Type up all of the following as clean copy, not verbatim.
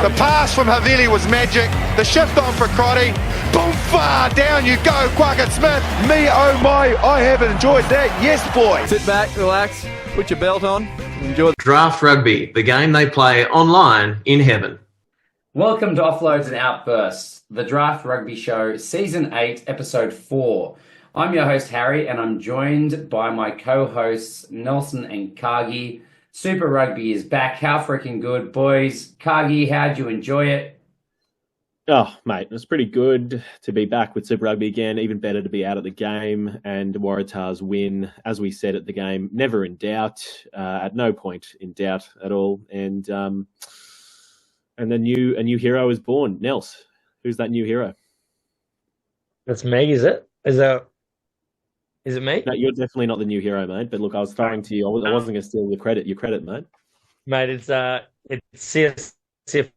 The pass from Havili was magic. The shift on for Crotty. Boom, far down you go, Quackett Smith. Me, oh my, I have enjoyed that. Yes, boy. Sit back, relax, put your belt on, enjoy the Draft Rugby, the game they play online in heaven. Welcome to Offloads Outbursts, the Draft Rugby Show, Season 8, Episode 4. I'm your host, Harry, and I'm joined by my co-hosts, Nelson and Cargie. Super Rugby is back. How freaking good, boys. Cargie, how'd you enjoy it? Oh, mate, it was pretty good to be back with Super Rugby again. Even better to be out at the game and Waratahs win, as we said at the game, never in doubt, at no point in doubt at all. And a new hero is born. Nels, who's that new hero? That's me, is it? Is it me? No, you're definitely not the new hero, mate. But look, I was throwing to you. I wasn't going to steal your credit, mate. Mate, it's CSF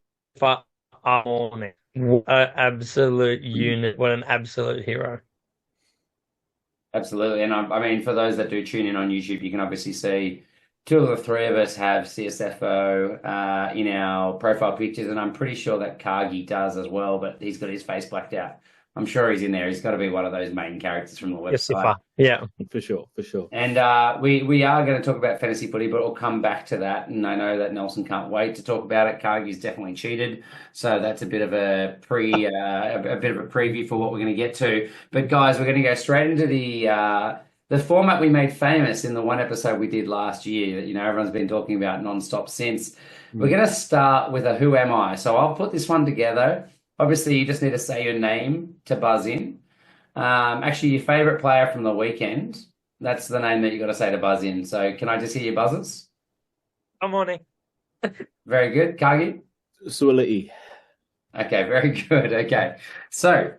on it. What an absolute unit. What an absolute hero. Absolutely. And I mean, for those that do tune in on YouTube, you can obviously see two of the three of us have CSFO in our profile pictures, and I'm pretty sure that Cargie does as well, but he's got his face blacked out. I'm sure he's in there. He's got to be one of those main characters from the website. Yeah, for sure. And we are going to talk about fantasy footy, but we'll come back to that. And I know that Nelson can't wait to talk about it. Cargie's definitely cheated, so that's a bit of a preview for what we're going to get to. But guys, we're going to go straight into the format we made famous in the one episode we did last year that everyone's been talking about nonstop since. We're going to start with a Who Am I? So I'll put this one together. Obviously, you just need to say your name to buzz in. Actually, your favourite player from the weekend, that's the name that you got to say to buzz in. So can I just hear your buzzers? I'm on it. Very good. Cargie? Suoli'i. Okay, very good. Okay. So,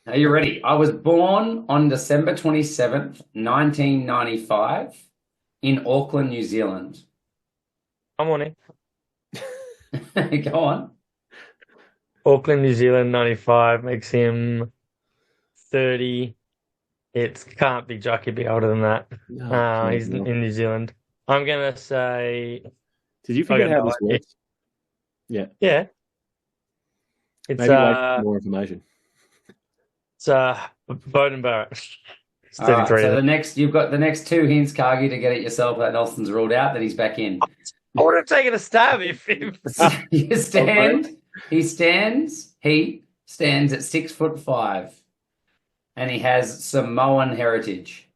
are you ready? I was born on December 27th, 1995 in Auckland, New Zealand. I'm on it. Go on. Auckland, New Zealand, 95 makes him 30. It can't be Jockey be older than that. No, he's in New Zealand. I'm going to say... Did you forget how this works? Yeah. Yeah. It's Maybe wait for more information. It's Bowden Barrett. All right, so you've got the next two hints, Cargie, to get it yourself. That Nelson's ruled out, that he's back in. I would have taken a stab if He stands at 6'5", and he has Samoan heritage.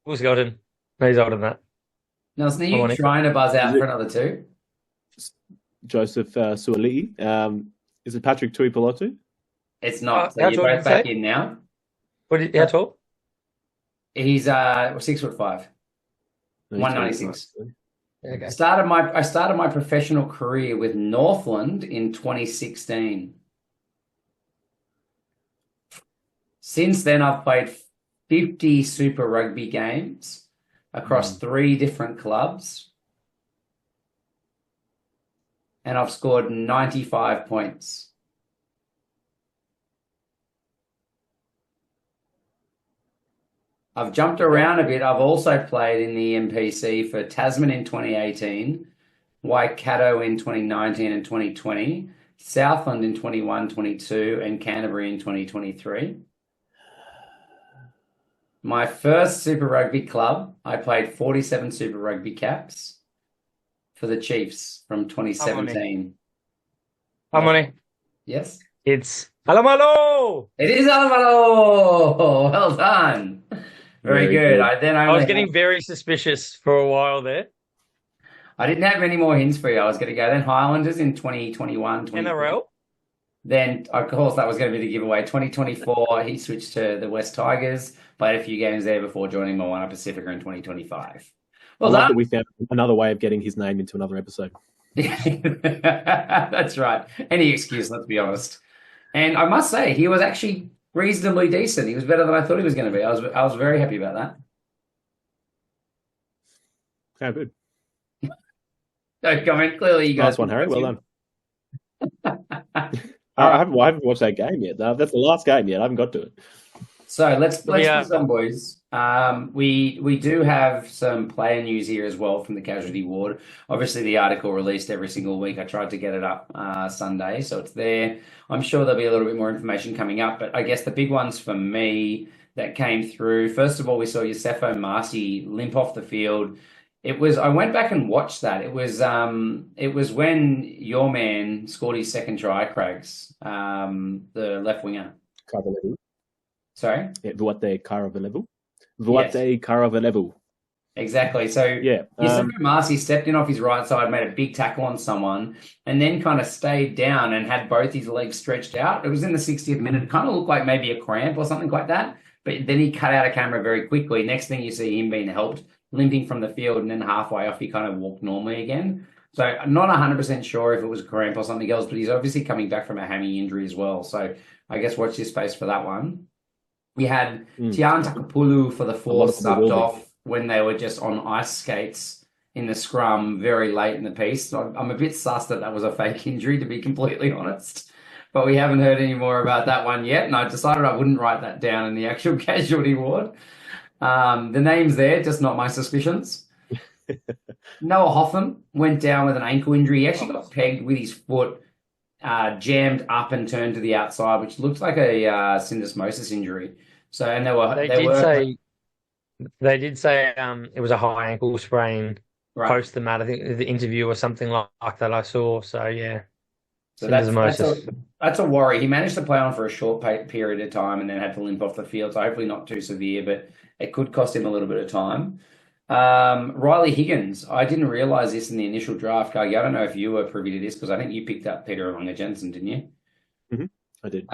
Who's got him? No, he's older than that. Nelson, are you trying to buzz out for another two? Joseph Suoli'i. Is it Patrick Tuipulotu? It's not. So you're both back in now. How tall? He's 6'5", 196. Okay. I started my professional career with Northland in 2016. Since then, I've played 50 Super Rugby games across 3 different clubs, and I've scored 95 points. I've jumped around a bit. I've also played in the MPC for Tasman in 2018, Waikato in 2019 and 2020, Southland in 21-22, and Canterbury in 2023. My first Super Rugby club, I played 47 Super Rugby caps for the Chiefs from 2017. How many? Yes? It's Alaalatoa! It is Alaalatoa! Well done. Very good. I was getting very suspicious for a while there. I didn't have any more hints for you. I was going to go then Highlanders in 2021. NRL? Then, of course, that was going to be the giveaway. 2024, he switched to the West Tigers. Played a few games there before joining Moana Pacifica in 2025. Well, that we found another way of getting his name into another episode. That's right. Any excuse, let's be honest. And I must say, he was actually reasonably decent. He was better than I thought he was going to be. I was very happy about that. How good. No comment. Clearly, you guys. Nice one, Harry. Well done. I haven't watched that game yet. That's the last game yet. I haven't got to it. So let's do some, boys. We do have some player news here as well from the casualty ward. Obviously, the article released every single week. I tried to get it up Sunday, so it's there. I'm sure there'll be a little bit more information coming up, but I guess the big ones for me that came through. First of all, we saw Yosefo Marcy limp off the field. I went back and watched that. It was when your man scored his second try, Craigs, the left winger. Sorry? Yeah, Vuate Caravelevu. Yes. Caravelevu. Exactly. So Yeah. Yosefo Marcy stepped in off his right side, made a big tackle on someone, and then kind of stayed down and had both his legs stretched out. It was in the 60th minute. It kind of looked like maybe a cramp or something like that. But then he cut out of camera very quickly. Next thing you see him being helped, limping from the field, and then halfway off, he kind of walked normally again. So I'm not 100% sure if it was a cramp or something else, but he's obviously coming back from a hammy injury as well. So I guess watch this space for that one. We had Tian Takapulu for the fourth subbed off when they were just on ice skates in the scrum very late in the piece. So I'm a bit sus that was a fake injury, to be completely honest. But we haven't heard any more about that one yet, and I decided I wouldn't write that down in the actual casualty ward. The name's there, just not my suspicions. Noah Hotham went down with an ankle injury. He actually got pegged with his foot, jammed up and turned to the outside, which looked like a syndesmosis injury. So, and they did say it was a high ankle sprain post the mat. I think the interview or something like that I saw. So yeah. So that's a worry. He managed to play on for a short period of time and then had to limp off the field. So hopefully not too severe, but it could cost him a little bit of time. Riley Higgins, I didn't realise this in the initial draft, Cargie. I don't know if you were privy to this because I think you picked up Peter Alonga-Jensen, didn't you? Mm-hmm. I did.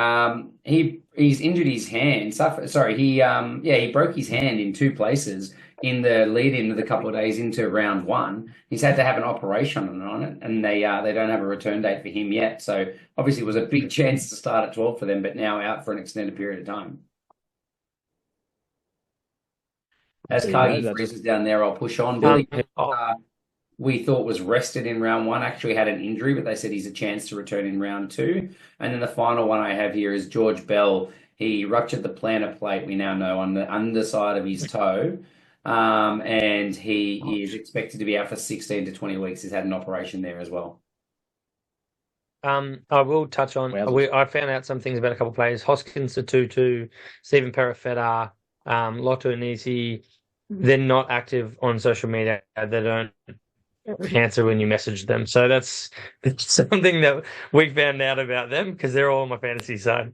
He's injured his hand. He broke his hand in two places in the lead in of the couple of days into round one. He's had to have an operation on it, and they don't have a return date for him yet. So obviously it was a big chance to start at 12 for them, but now out for an extended period of time. As Cargie freezes down there, I'll push on. Billy we thought was rested in round one, actually had an injury, but they said he's a chance to return in round two. And then the final one I have here is George Bell. He ruptured the plantar plate, we now know, on the underside of his toe. And he is expected to be out for 16 to 20 weeks. He's had an operation there as well. I will touch on, I found out some things about a couple of players. Hoskins, Tutu, Stephen Perifetta, Lotto Nisi. They're not active on social media. They don't answer when you message them. So that's something that we found out about them because they're all on my fantasy side.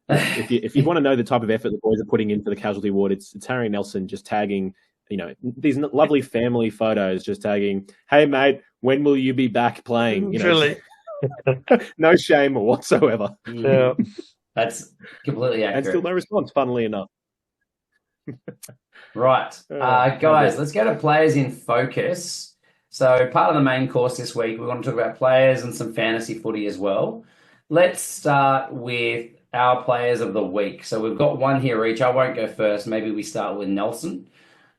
If you want to know the type of effort the boys are putting in for the casualty ward, it's Harry Nelson just tagging, these lovely family photos, just tagging, "Hey mate, when will you be back playing?" Really, no shame whatsoever. Yeah, that's completely accurate. And still no response, funnily enough. Right, guys, let's go to players in focus. So part of the main course this week, we want to talk about players and some fantasy footy as well. Let's start with our players of the week. So we've got one here each. I won't go first. Maybe we start with Nelson.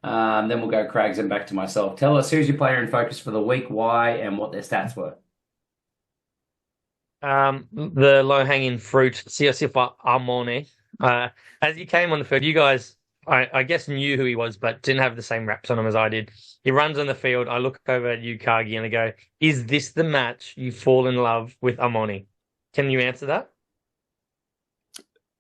Then we'll go Craigs and back to myself. Tell us who's your player in focus for the week, why, and what their stats were. The low-hanging fruit, Siosifa Amone. As he came on the field, you guys, I guess, knew who he was, but didn't have the same reps on him as I did. He runs on the field. I look over at you, Cargie, and I go, "Is this the match you fall in love with Amone?" Can you answer that?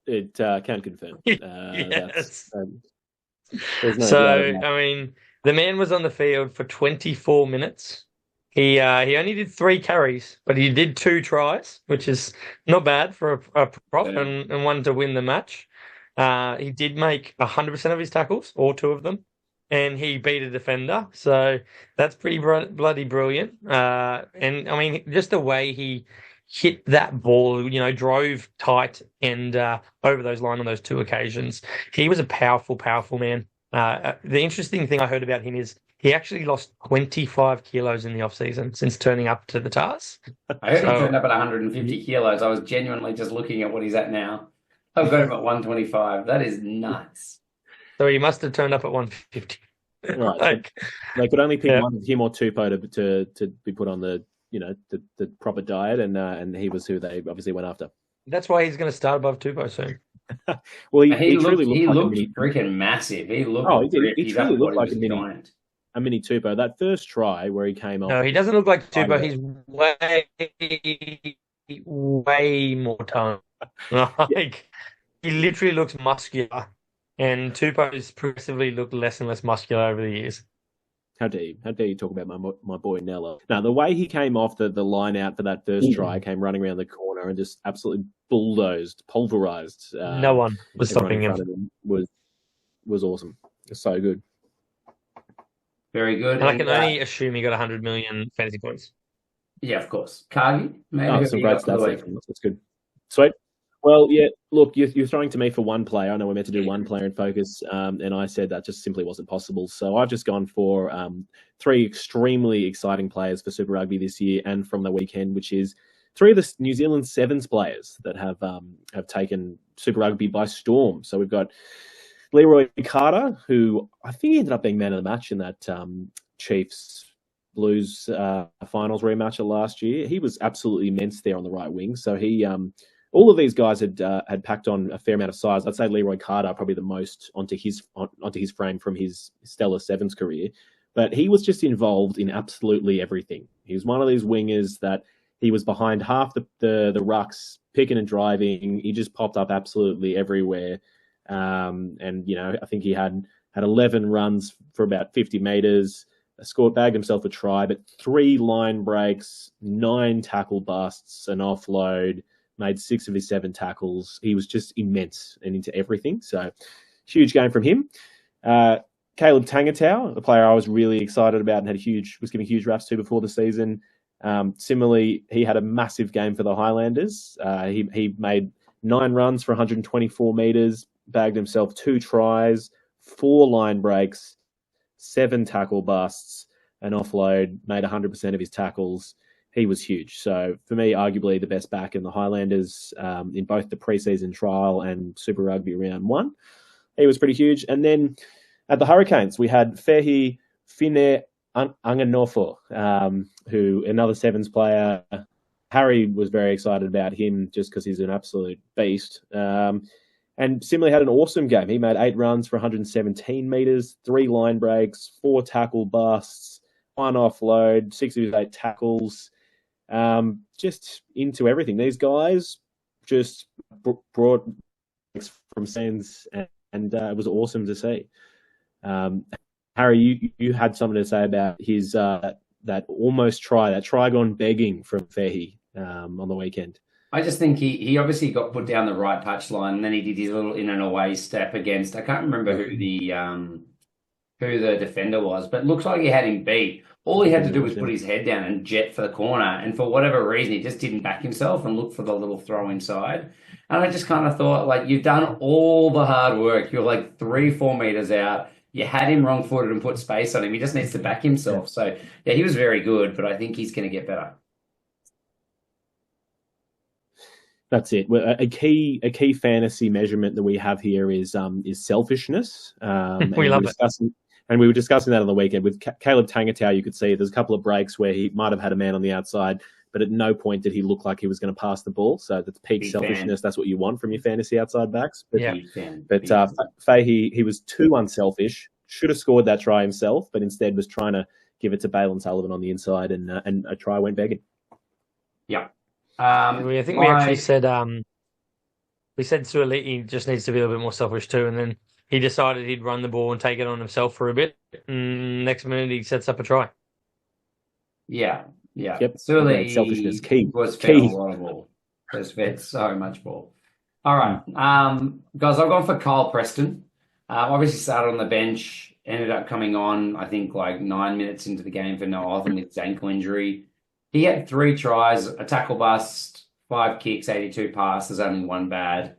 It can confirm. Yes. No I mean, the man was on the field for 24 minutes. He only did 3 carries, but he did 2 tries, which is not bad for a prop and one to win the match. He did make 100% of his tackles, or 2 of them, and he beat a defender. So that's pretty bloody brilliant. And I mean, just the way he hit that ball, drove Tait and over those line on those 2 occasions. He was a powerful, powerful man. The interesting thing I heard about him is he actually lost 25 kilos in the off-season since turning up to the TARS. I heard he turned up at 150 kilos. I was genuinely just looking at what he's at now. I've got him at 125. That is nuts. So he must have turned up at 150. Right. They could only pick one of him or Tupou to be put on the proper diet, and he was who they obviously went after. That's why he's going to start above Tupou soon. Well, He he looked, truly looked he like a looked mini. freaking massive. He looked Oh, he did. ripped. He His truly upper looked body like was giant. a mini Tupou. That first try where he came off. No, he doesn't look like Right Tupo. away. He's way more toned. Like, he literally looks muscular, and Tupo's progressively looked less and less muscular over the years. How dare you? How dare you talk about my boy Nello? Now, the way he came off the line out for that first try, came running around the corner and just absolutely bulldozed, pulverized. No one was everyone stopping in him. front of him was awesome. It's so good. Very good. And I can only assume he got 100 million fantasy points. Yeah, of course. Cargie, maybe Oh, who some you great got for the stats. week? That's good. Sweet. Well, yeah, look, you're throwing to me for one player. I know we're meant to do one player in focus, and I said that just simply wasn't possible. So I've just gone for three extremely exciting players for Super Rugby this year and from the weekend, which is three of the New Zealand Sevens players that have taken Super Rugby by storm. So we've got Leroy Carter, who I think he ended up being man of the match in that Chiefs Blues finals rematch of last year. He was absolutely immense there on the right wing. So he all of these guys had packed on a fair amount of size. I'd say Leroy Carter probably the most onto his frame from his stellar Sevens career, but he was just involved in absolutely everything. He was one of these wingers that he was behind half the rucks, picking and driving. He just popped up absolutely everywhere, and I think he had 11 runs for about 50 meters. Bagged himself a try, but 3 line breaks, 9 tackle busts, an offload. Made 6 of his 7 tackles. He was just immense and into everything. So, huge game from him. Caleb Tangatau, the player I was really excited about and was giving huge raps to before the season. Similarly, he had a massive game for the Highlanders. He made 9 runs for 124 meters, bagged himself 2 tries, 4 line breaks, 7 tackle busts, an offload, made 100% of his tackles. He was huge. So for me, arguably the best back in the Highlanders in both the preseason trial and Super Rugby round 1. He was pretty huge. And then at the Hurricanes, we had Fehi Fine Anganofo, who another Sevens player. Harry was very excited about him just because he's an absolute beast. And similarly had an awesome game. He made 8 runs for 117 meters, 3 line breaks, 4 tackle busts, 1 offload, 6 of his 8 tackles. Just into everything. These guys just brought from Sands, and it was awesome to see. Harry, you had something to say about his that almost try, that try gone begging from Fehi on the weekend. I just think he obviously got put down the right touchline, and then he did his little in and away step against. I can't remember who the defender was, but it looks like he had him beat. All he had to do was put his head down and jet for the corner, and for whatever reason, he just didn't back himself and look for the little throw inside. And I just kind of thought, like, you've done all the hard work. You're like 3-4 meters out. You had him wrong-footed and put space on him. He just needs to back himself. So, yeah, he was very good, but I think he's going to get better. That's it. A key fantasy measurement that we have here is selfishness. We love it. And we were discussing that on the weekend with Caleb Tangatau. You could see there's a couple of breaks where he might have had a man on the outside, but at no point did he look like he was going to pass the ball. So that's peak selfishness. That's what you want from your fantasy outside backs. But, Fahy, he was too unselfish. Should have scored that try himself, but instead was trying to give it to Balin Sullivan on the inside, and a try went begging. Yeah. I think we actually said Suoliti just needs to be a little bit more selfish too, and then he decided he'd run the ball and take it on himself for a bit. Next minute, he sets up a try. Yeah. Yep. Suoliti Selfishness key. Was fed a lot of ball. Has fed so much ball. All right, guys, I've gone for Kyle Preston. Obviously started on the bench, ended up coming on, I think, like 9 minutes into the game for Noah with his ankle injury. He had 3 tries, a tackle bust, 5 kicks, 82 passes, only 1 bad.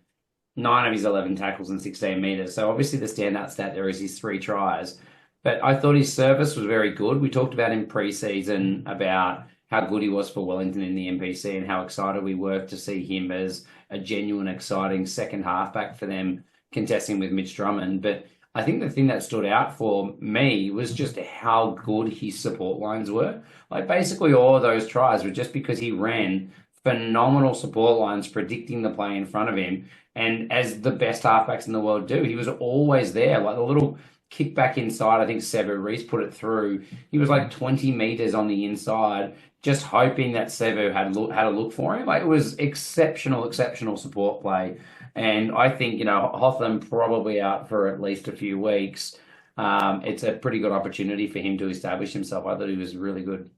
9 of his 11 tackles and 16 meters. So obviously the standout stat there is his 3 tries. But I thought his service was very good. We talked about him pre-season about how good he was for Wellington in the NPC and how excited we were to see him as a genuine, exciting second halfback for them contesting with Mitch Drummond. But I think the thing that stood out for me was just how good his support lines were. Like basically all of those tries were just because he ran phenomenal support lines predicting the play in front of him. And as the best halfbacks in the world do, he was always there. Like the little kick back inside, I think Sevu Reece put it through. He was like 20 meters on the inside, just hoping that Sevu had a look for him. Like it was exceptional support play. And I think, Hotham probably out for at least a few weeks. It's a pretty good opportunity for him to establish himself. I thought he was really good.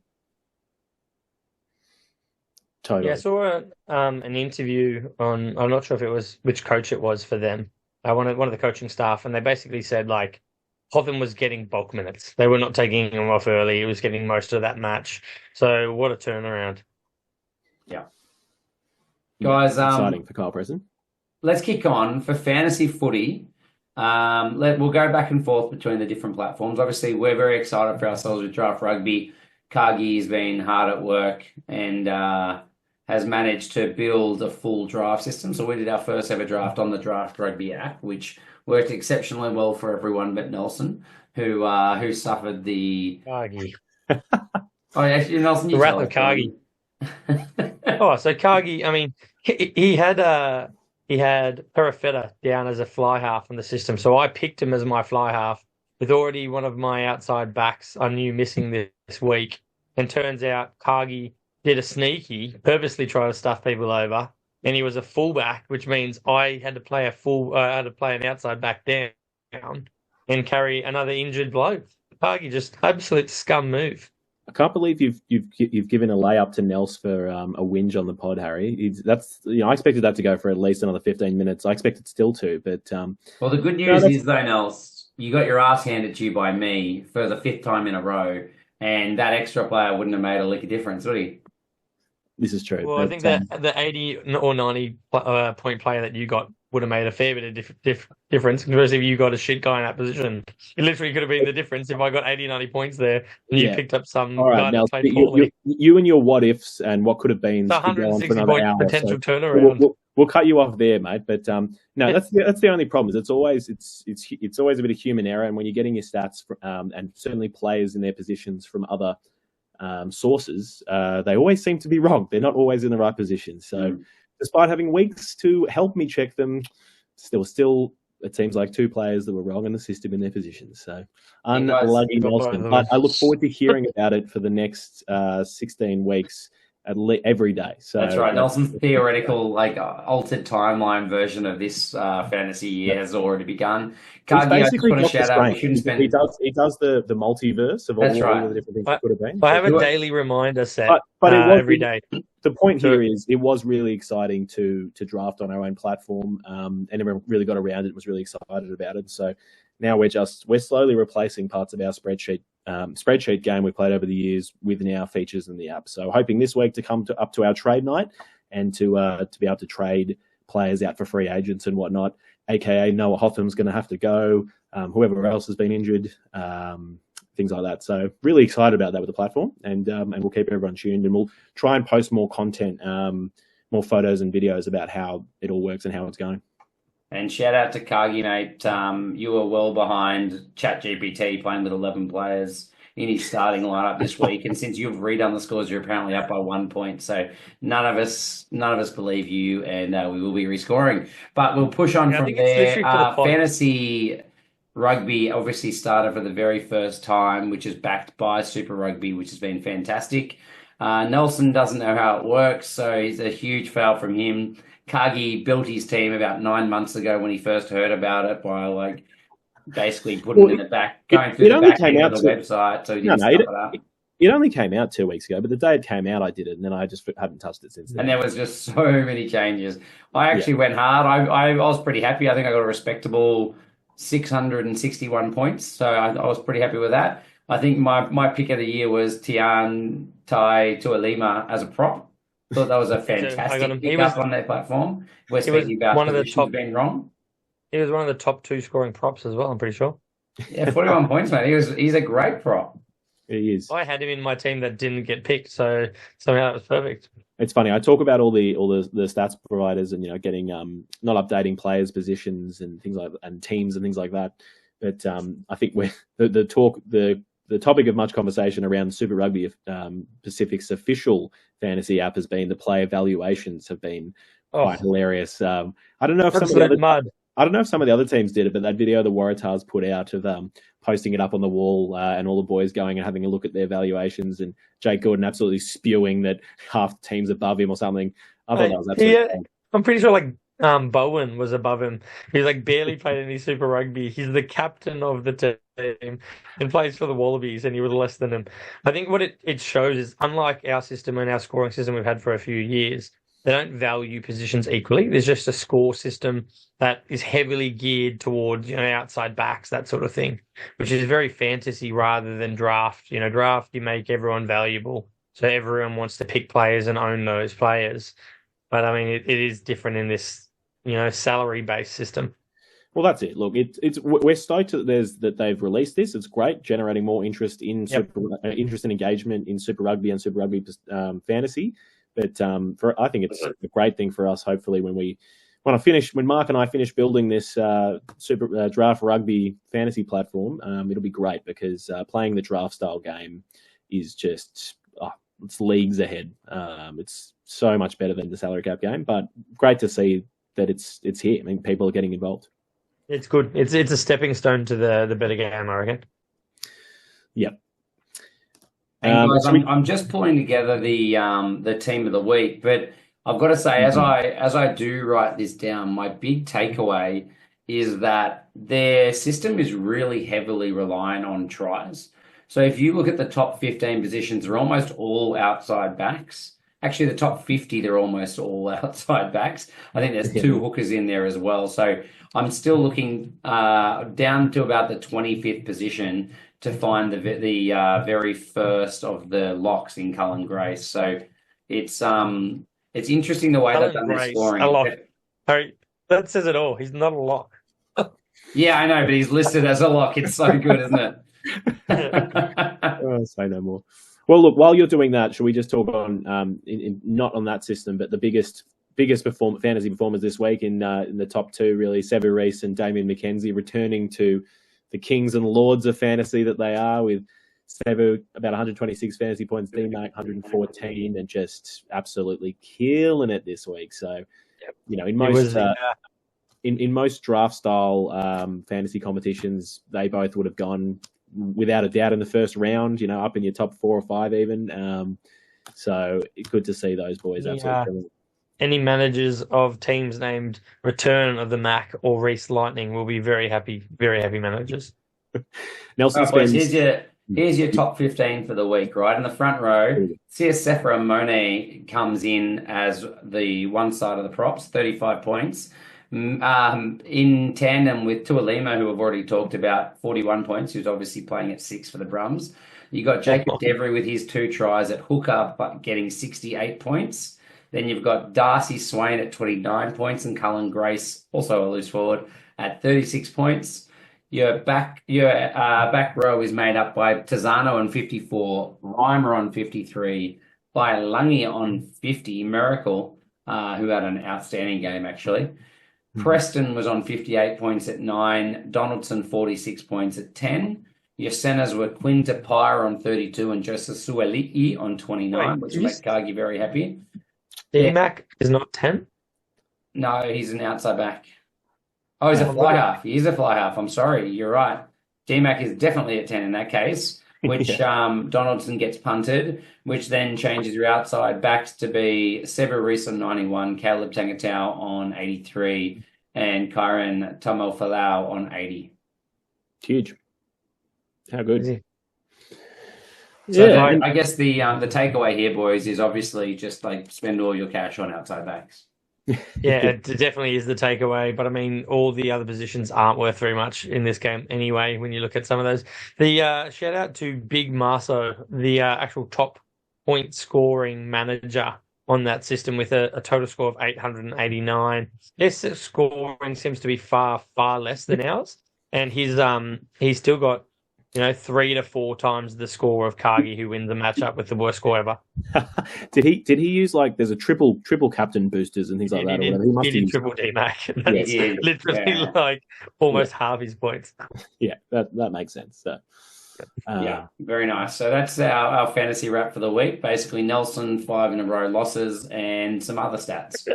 Totally. Yeah, I saw an interview on, I'm not sure if it was which coach it was for them, one of the coaching staff, and they basically said like Hotham was getting bulk minutes. They were not taking him off early. He was getting most of that match. So what a turnaround. Yeah. Guys, exciting for Kyle Preston. Let's kick on for fantasy footy. We'll go back and forth between the different platforms. Obviously, we're very excited for ourselves with Draft Rugby. Cargie's been hard at work and has managed to build a full draft system. So we did our first ever draft on the Draft Rugby app, which worked exceptionally well for everyone but Nelson, who suffered the... Cargie. Oh, actually, Nelson, you the tell Rattler us. Cargie. So Cargie, I mean, he had Perifetta down as a fly half in the system. So I picked him as my fly half with already one of my outside backs I knew missing this week. And turns out Cargie did a sneaky, purposely try to stuff people over, and he was a fullback, which means I had to play an outside back down and carry another injured bloke. Cargie, just absolute scum move. I can't believe you've given a layup to Nels for a whinge on the pod, Harry. I expected that to go for at least another 15 minutes. I expected still to, but well, the good news is though, Nels, you got your ass handed to you by me for the 5th time in a row, and that extra player wouldn't have made a lick of difference, would he? This is true. Well, I think that the 80 or 90 point player that you got would have made a fair bit of difference, especially if you got a shit guy in that position. It literally could have been the difference if I got 80, 90 points there and you picked up some guy that played poorly. You and your what ifs and what could have been. It's 160 point potential turnaround. We'll cut you off there, mate. But no, that's the only problem. Is it's always a bit of human error, and when you're getting your stats and certainly players in their positions from other sources, they always seem to be wrong. They're not always in the right position. So despite having weeks to help me check them, still it seems like 2 players that were wrong in the system in their positions. So unlucky Nelson. But I look forward to hearing about it for the next 16 weeks every day. So that's right. Nelson's theoretical, altered timeline version of this fantasy year has already begun. Cargie, I just want to shout out. He does the multiverse of all the different things it could have been. I have a daily reminder set but every day. The point here is it was really exciting to draft on our own platform, and everyone really got around it. Was really excited about it. So now we're slowly replacing parts of our spreadsheet game we played over the years with now features in the app. So hoping this week to come up to our trade night and to be able to trade players out for free agents and whatnot, aka Noah Hotham's going to have to go, whoever else has been injured, things like that. So really excited about that with the platform, and we'll keep everyone tuned, and we'll try and post more content, more photos and videos about how it all works and how it's going. And shout out to Cargie, mate. You were well behind ChatGPT playing with 11 players in his starting lineup this week. And since you've redone the scores, you're apparently up by 1 point. So none of us believe you, and we will be rescoring. But we'll push on from there. Fantasy Rugby obviously started for the very first time, which is backed by Super Rugby, which has been fantastic. Nelson doesn't know how it works, so it's a huge fail from him. Cargie built his team about 9 months ago when he first heard about it by basically putting it in the back, going through the back end of the website. So he didn't stuff it up. It only came out 2 weeks ago, but the day it came out, I did it, and then I just haven't touched it since then. And there was just so many changes. I actually went hard. I was pretty happy. I think I got a respectable 661 points, so I was pretty happy with that. I think my pick of the year was Tait Tuilima as a prop. Thought that was a fantastic pick-up on that platform. We're speaking about one of the top being wrong. He was one of the top 2 scoring props as well, I'm pretty sure. Yeah, 41 points, mate. He's a great prop. He is. I had him in my team that didn't get picked, so somehow that was perfect. It's funny. I talk about all the stats providers and getting not updating players' positions and things like and teams and things like that. But I think the the topic of much conversation around Super Rugby Pacific's official fantasy app has been the player valuations have been quite hilarious. I don't know if some of the other teams did it, but that video the Waratahs put out of posting it up on the wall and all the boys going and having a look at their valuations, and Jake Gordon absolutely spewing that half the team's above him or something. I thought that was absolutely fun. I'm pretty sure Bowen was above him. He's barely played any Super Rugby. He's the captain of the team and plays for the Wallabies, and he was less than him. I think what it shows is, unlike our system and our scoring system we've had for a few years, they don't value positions equally. There's just a score system that is heavily geared towards, outside backs, that sort of thing, which is very fantasy rather than draft. Draft, you make everyone valuable, so everyone wants to pick players and own those players. But I mean, it is different in this, salary-based system. Well, that's it. Look, we're stoked that they've released this. It's great, generating more interest in interest and engagement in Super Rugby and Super Rugby fantasy. But I think it's a great thing for us. Hopefully, when Mark and I finish building this Super Draft Rugby fantasy platform, it'll be great because playing the draft style game is just it's leagues ahead. It's so much better than the salary cap game, but great to see that it's here. I mean, people are getting involved. It's good. It's a stepping stone to the better game, I reckon. Yep. And guys, I'm just pulling together the team of the week, but I've got to say, as I do write this down, my big takeaway is that their system is really heavily reliant on tries. So if you look at the top 15 positions, they're almost all outside backs. Actually, the top 50, they're almost all outside backs. I think there's 2 hookers in there as well. So I'm still looking down to about the 25th position to find the very first of the locks in Cullen Grace. So it's interesting the way they've done their scoring. A lock. Sorry, that says it all. He's not a lock. Yeah, I know, but he's listed as a lock. It's so good, isn't it? I'll say no more. Well, look, while you're doing that, should we just talk on not on that system, but the biggest fantasy performers this week in the top 2, really, Sevu Reece and Damien McKenzie returning to the kings and lords of fantasy that they are, with Sevu about 126 fantasy points, D-Mac 114, and just absolutely killing it this week. So, in most draft style fantasy competitions, they both would have gone without a doubt in the first round, up in your top 4 or 5 even. So good to see those boys. Absolutely. Any managers of teams named Return of the Mac or Reese Lightning will be very happy managers. Nelson spends... Here's your top 15 for the week, right? In the front row, Siasefa Mone comes in as the one side of the props, 35 points. In tandem with Tualima, who I've already talked about, 41 points, who's obviously playing at 6 for the Brums. You got Jacob Devery with his 2 tries at hooker, but getting 68 points. Then you've got Darcy Swain at 29 points and Cullen Grace, also a loose forward, at 36 points. Your back row is made up by Tazano on 54, Reimer on 53, by Lungy on 50, Miracle, who had an outstanding game actually. Mm-hmm. Preston was on 58 points at 9, Donaldson 46 points at 10. Your centres were Quinta Pyre on 32 and Joseph Sueli'i on 29, which makes Cargie very happy. D-Mac is not 10? No, he's an outside back. Oh, he's a fly half. He is a fly half. I'm sorry. You're right. D-Mac is definitely at 10 in that case, which Donaldson gets punted, which then changes your outside backs to be Sevu Reece on 91, Caleb Tangatau on 83, and Kyron Tamofalau on 80. Huge. How good is he? So I guess the takeaway here, boys, is obviously just spend all your cash on outside backs. Yeah, it definitely is the takeaway. But I mean, all the other positions aren't worth very much in this game anyway. When you look at some of those, the shout out to Big Marso, the actual top point scoring manager on that system with a total score of 889. His scoring seems to be far less than ours, and he's still got 3 to 4 times the score of Cargie, who wins the matchup with the worst score ever. Did he use there's a triple captain boosters and things like that? He did triple D-Mac. That's literally almost half his points. Yeah, that makes sense. So, Yeah, very nice. So that's our fantasy wrap for the week. Basically, Nelson 5 in a row losses and some other stats.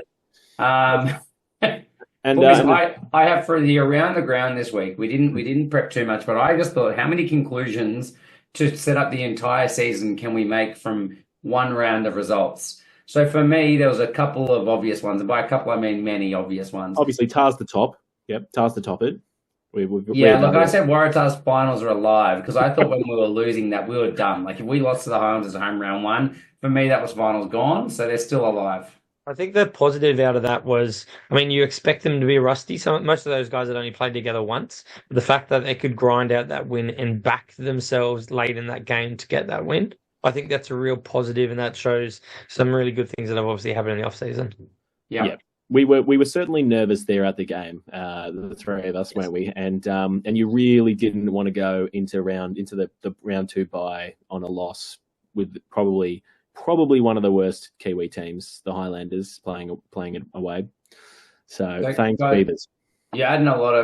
And Boys, I have for the around the ground this week. We didn't prep too much, but I just thought, how many conclusions to set up the entire season can we make from one round of results? So for me, there was a couple of obvious ones, and by a couple I mean many obvious ones. obviously, Tar's the top. Yep, Tar's the top it. I said Waratah's finals are alive because I thought when we were losing that we were done. Like if we lost to the Highlanders at home round 1, for me that was finals gone. So they're still alive. I think the positive out of that was, I mean, you expect them to be rusty. So most of those guys had only played together once. The fact that they could grind out that win and back themselves late in that game to get that win, I think that's a real positive, and that shows some really good things that have obviously happened in the off season. Yeah. We were certainly nervous there at the game, the three of us, weren't we? And you really didn't want to go into the round 2 bye on a loss with probably one of the worst Kiwi teams, the Highlanders, playing it away. So thanks, Beavers. Yeah, adding a lot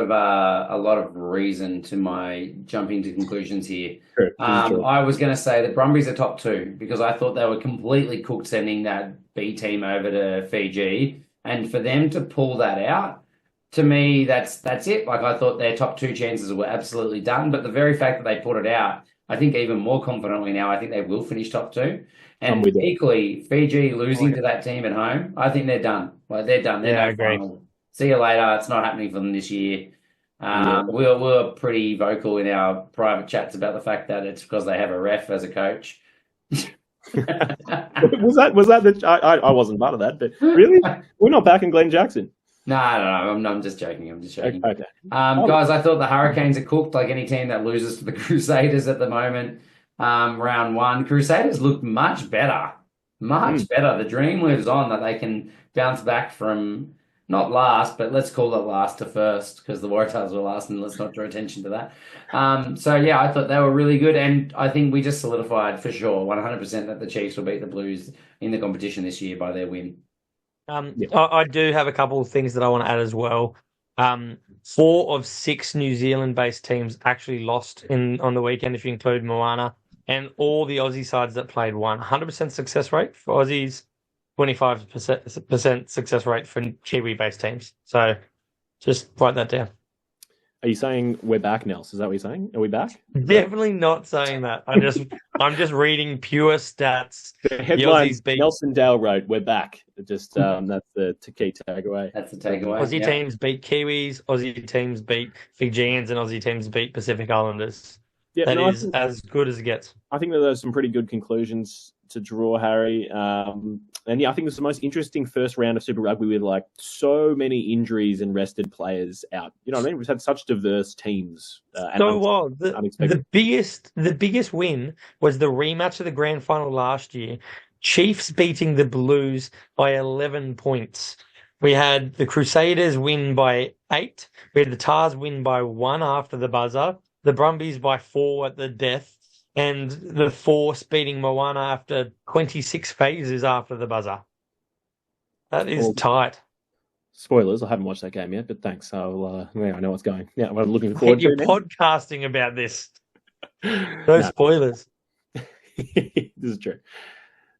of reason to my jumping to conclusions here. True. I was going to say the Brumbies are top 2 because I thought they were completely cooked sending that B team over to Fiji, and for them to pull that out, to me, that's it. Like I thought their top 2 chances were absolutely done, but the very fact that they put it out, I think even more confidently now, I think they will finish top 2. And equally, Fiji losing to that team at home, I think they're done. Like they're done. They're no final. See you later. It's not happening for them this year. We were pretty vocal in our private chats about the fact that it's because they have a ref as a coach. was that I wasn't part of that, but really, we're not back in Glenn Jackson. No, I'm just joking. Okay. Guys, I thought the Hurricanes are cooked like any team that loses to the Crusaders at the moment. Round 1, Crusaders looked much better. The dream lives on that they can bounce back from not last, but let's call it last to first because the Waratahs were last, and let's not draw attention to that. I thought they were really good, and I think we just solidified for sure 100% that the Chiefs will beat the Blues in the competition this year by their win. I do have a couple of things that I want to add as well. 4 of 6 New Zealand-based teams actually lost on the weekend, if you include Moana, and all the Aussie sides that played won. 100% success rate for Aussies, 25% success rate for Kiwi-based teams. So just write that down. Are you saying we're back, Nels? Is that what you're saying? Are we back? Definitely not saying that. I'm just reading pure stats. The headline, Nelson Dale wrote, "We're back." Just that's the key takeaway. That's the takeaway. Aussie teams beat Kiwis, Aussie teams beat Fijians, and Aussie teams beat Pacific Islanders. Yeah, that is as good as it gets. I think that there's some pretty good conclusions to draw, Harry. And I think it's the most interesting first round of Super Rugby with like so many injuries and rested players out. You know what I mean? We've had such diverse teams. The biggest win was the rematch of the grand final last year. Chiefs beating the Blues by 11 points. We had the Crusaders win by 8. We had the Tars win by 1 after the buzzer. The Brumbies by 4 at the death. And the Force beating Moana after 26 phases after the buzzer. That is tight. Spoilers, I haven't watched that game yet, but thanks. I know what's going. Yeah, I'm looking forward to it. You're podcasting about this. No spoilers. This is true.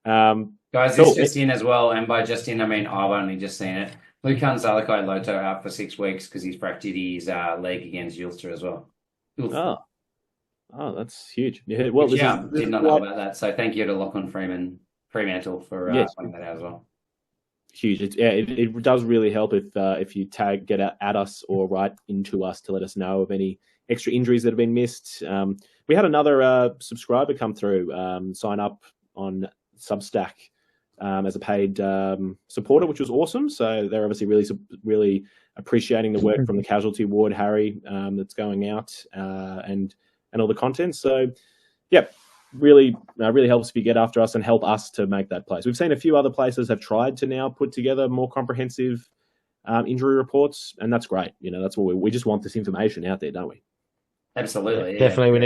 Guys, this just in as well, and by just in, I mean I've only just seen it. Lukan Zalakai-Loto out for 6 weeks because he's fractured his leg against Ulster as well. Oh, that's huge. Yeah, well, did not know about that. So thank you to Lachlan Fremantle for pointing that out as well. Huge. It does really help if you get at us or write into us to let us know of any extra injuries that have been missed. We had another subscriber come through, sign up on Substack as a paid supporter, which was awesome. So they're obviously really appreciating the work from the casualty ward, Harry, that's going out and all the content. So, yeah, really helps if you get after us and help us to make that place. We've seen a few other places have tried to now put together more comprehensive injury reports, and that's great. You know, that's what we just want this information out there, don't we? Absolutely. Yeah. Definitely, we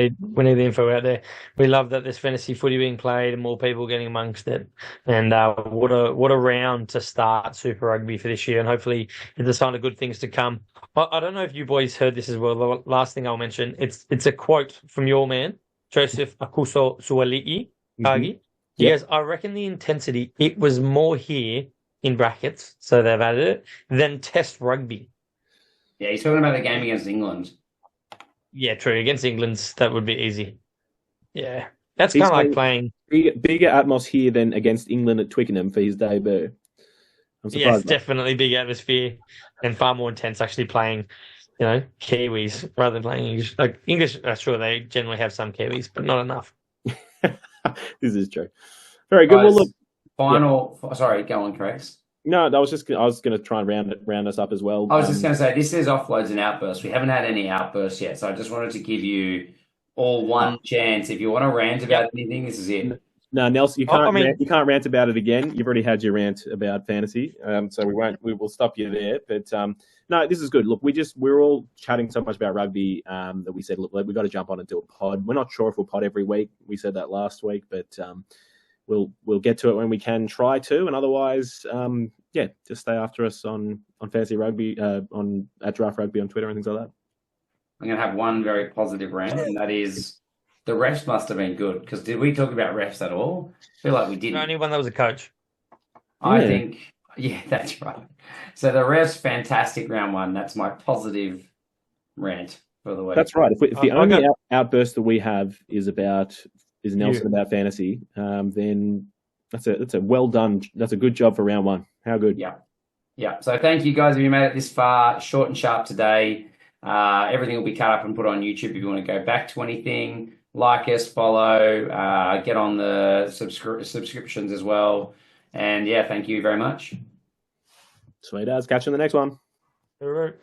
need the info out there. We love that there's fantasy footy being played and more people getting amongst it. And what a round to start Super Rugby for this year, and hopefully it's a sign of good things to come. I don't know if you boys heard this as well. The last thing I'll mention, it's a quote from your man, Joseph Akuso Suali'i, Cargie. He goes, I reckon the intensity, it was more here, in brackets, so they've added it, than Test rugby. Yeah, he's talking about the game against England. Yeah, true. Against England, that would be easy. Yeah. That's kind of like playing... Bigger atmos here than against England at Twickenham for his debut. I'm surprised. Yes, definitely big atmosphere and far more intense actually playing, Kiwis rather than playing English. Like English, sure, they generally have some Kiwis, but not enough. This is true. Very good. Guys, well, look. Sorry, go on, Crex. No, I was going to try and round us up as well. I was just going to say, this is Offloads and Outbursts. We haven't had any outbursts yet, so I just wanted to give you all one chance. If you want to rant about anything, this is it. No, Nelson, you can't rant about it again. You've already had your rant about fantasy, so we will stop you there. But no, this is good. Look, we're all chatting so much about rugby that we said, look, we've got to jump on and do a pod. We're not sure if we'll pod every week. We said that last week, but we'll get to it when we can try to, and otherwise, just stay after us on Fantasy Rugby, at Draft Rugby on Twitter and things like that. I'm going to have one very positive rant, and that is the refs must have been good, because did we talk about refs at all? I feel like we didn't. The only one that was a coach. I think, that's right. So the refs, fantastic round one. That's my positive rant for the week. That's right. If the only outburst that we have is Nelson about fantasy, then that's a well done. That's a good job for round one. How good? Yeah. So thank you guys if you made it this far. Short and sharp today. Everything will be cut up and put on YouTube if you want to go back to anything. Like us, follow, get on the subscriptions as well. And thank you very much. Sweet as. Catch you in the next one. All right.